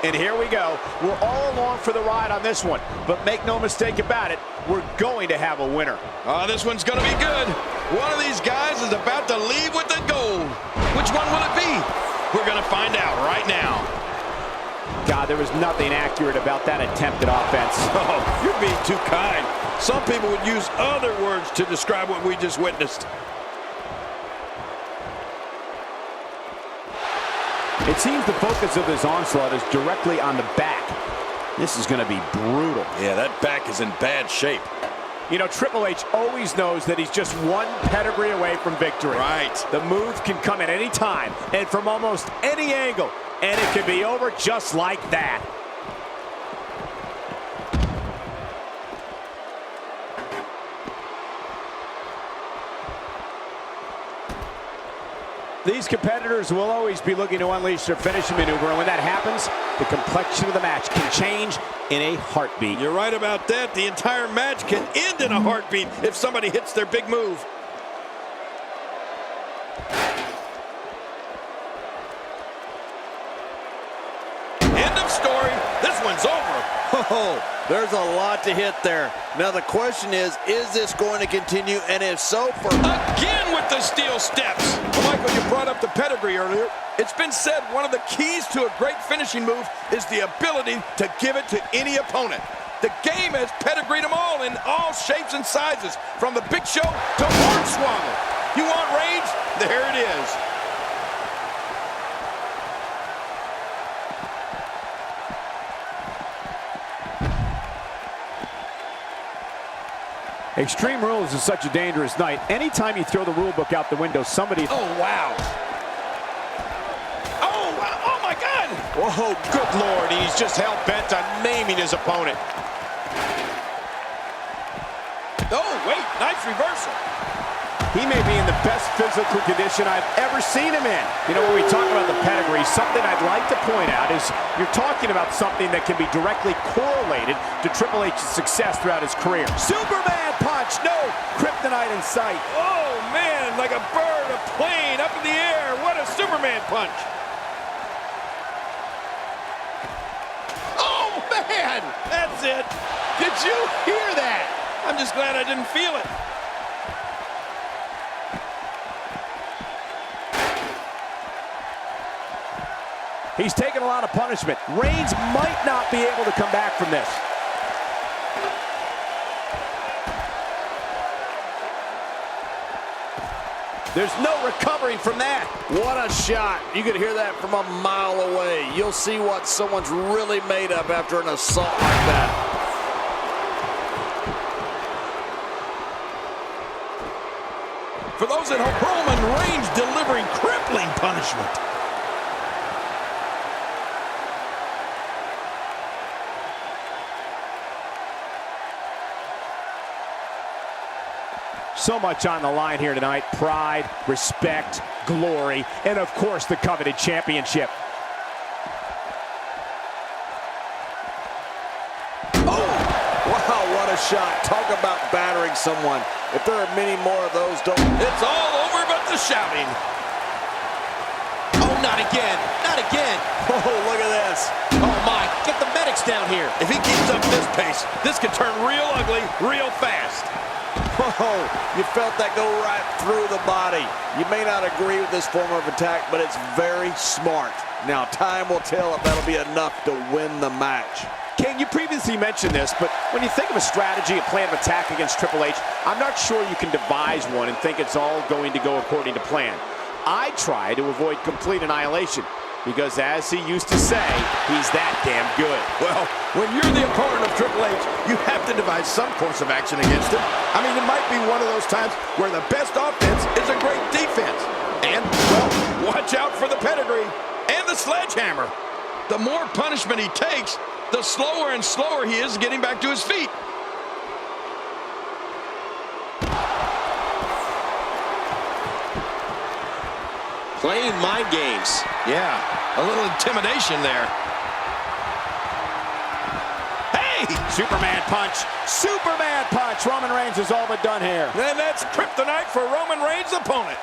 And here we go. We're all along for the ride on this one. But make no mistake about it, we're going to have a winner. Oh, this one's going to be good. One of these guys is about to leave with the gold. Which one will it be? We're going to find out right now. God, there was nothing accurate about that attempted offense. Oh, you're being too kind. Some people would use other words to describe what we just witnessed. It seems the focus of this onslaught is directly on the back. This is going to be brutal. Yeah, that back is in bad shape. You know, Triple H always knows that he's just one pedigree away from victory. Right. The move can come at any time and from almost any angle, and it can be over just like that. These competitors will always be looking to unleash their finishing maneuver, and when that happens, the complexion of the match can change in a heartbeat. You're right about that. The entire match can end in a heartbeat if somebody hits their big move. End of story. This one's over. Oh, there's a lot to hit there. Now the question is this going to continue? And if so, for again with the steel steps. Well, Michael, you brought up the pedigree earlier. It's been said one of the keys to a great finishing move is the ability to give it to any opponent. The game has pedigreed them all in all shapes and sizes, from the Big Show to Hornswoggle. You want range? There it is. Extreme Rules is such a dangerous night. Anytime you throw the rule book out the window, somebody... Oh, wow. Oh my God. Whoa, good Lord. He's just hell-bent on maiming his opponent. Oh, wait. Nice reversal. He may be in the best physical condition I've ever seen him in. You know, when we talk about the pedigree, something I'd like to point out is you're talking about something that can be directly correlated to Triple H's success throughout his career. Superman punch, no kryptonite in sight. Oh, man, like a bird, a plane up in the air. What a Superman punch. Oh, man, that's it. Did you hear that? I'm just glad I didn't feel it. He's taken a lot of punishment. Reigns might not be able to come back from this. There's no recovering from that. what a shot. You could hear that from a mile away. You'll see what someone's really made of after an assault like that. For those at home, Roman Reigns delivering crippling punishment. So much on the line here tonight. Pride, respect, glory, and of course the coveted championship. Oh, wow, what a shot. Talk about battering someone. If there are many more of those, don't... It's all over but the shouting. Oh, not again. Not again. Oh, look at this. Oh, my. Get the medics down here. If he keeps up this pace, this could turn real ugly real fast. Oh, you felt that go right through the body. You may not agree with this form of attack, but it's very smart. Now, time will tell if that'll be enough to win the match. Ken, you previously mentioned this, but when you think of a strategy, a plan of attack against Triple H, I'm not sure you can devise one and think it's all going to go according to plan. I try to avoid complete annihilation, because as he used to say, he's that damn good. Well, when you're the opponent of Triple H, you have to devise some course of action against him. I mean, it might be one of those times where the best offense is a great defense. And, well, watch out for the pedigree and the sledgehammer. The more punishment he takes, the slower and slower he is getting back to his feet. Playing mind games. Yeah, a little intimidation there. Hey! Superman punch. Superman punch. Roman Reigns is all but done here. And that's kryptonite for Roman Reigns' opponent.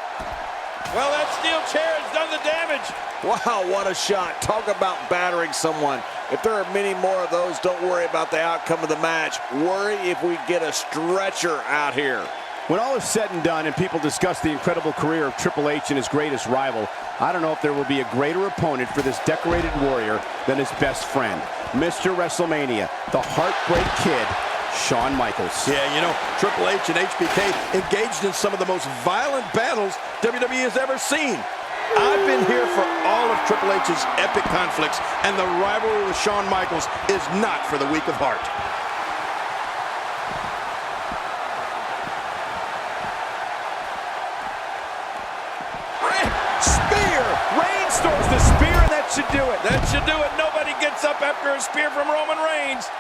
Well, that steel chair has done the damage. Wow, what a shot. Talk about battering someone. If there are many more of those, don't worry about the outcome of the match. Worry if we get a stretcher out here. When all is said and done and people discuss the incredible career of Triple H and his greatest rival, I don't know if there will be a greater opponent for this decorated warrior than his best friend, Mr. Wrestlemania, the Heartbreak Kid, Shawn Michaels. Yeah, you know, Triple H and HBK engaged in some of the most violent battles WWE has ever seen. I've been here for all of Triple H's epic conflicts, and the rivalry with Shawn Michaels is not for the weak of heart. Spear! Reigns throws the spear, and that should do it. That should do it. Nobody gets up after a spear from Roman Reigns.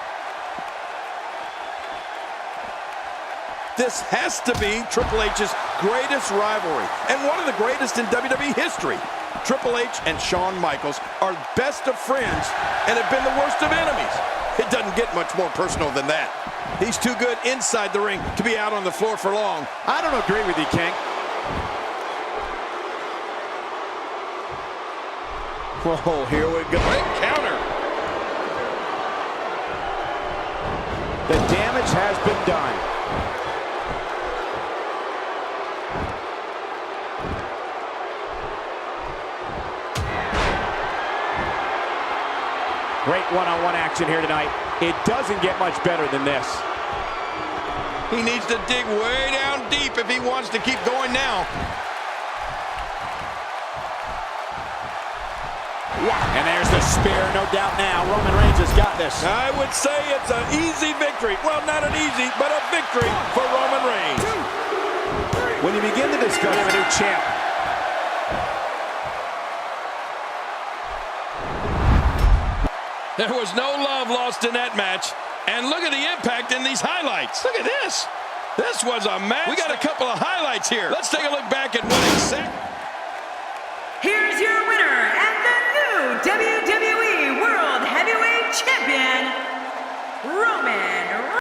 This has to be Triple H's greatest rivalry, and one of the greatest in WWE history. Triple H and Shawn Michaels are best of friends and have been the worst of enemies. It doesn't get much more personal than that. He's too good inside the ring to be out on the floor for long. I don't agree with you, King. Whoa, here we go. Great counter. The damage has been done. Great one-on-one action here tonight. It doesn't get much better than this. He needs to dig way down deep if he wants to keep going now. And there's the spear, no doubt now. Roman Reigns has got this. I would say it's an easy victory. Well, not an easy, but a victory for Roman Reigns. When you begin to discuss a new champ, there was no love lost in that match. And look at the impact in these highlights. Look at this. This was a match. We got a couple of highlights here. Let's take a look back at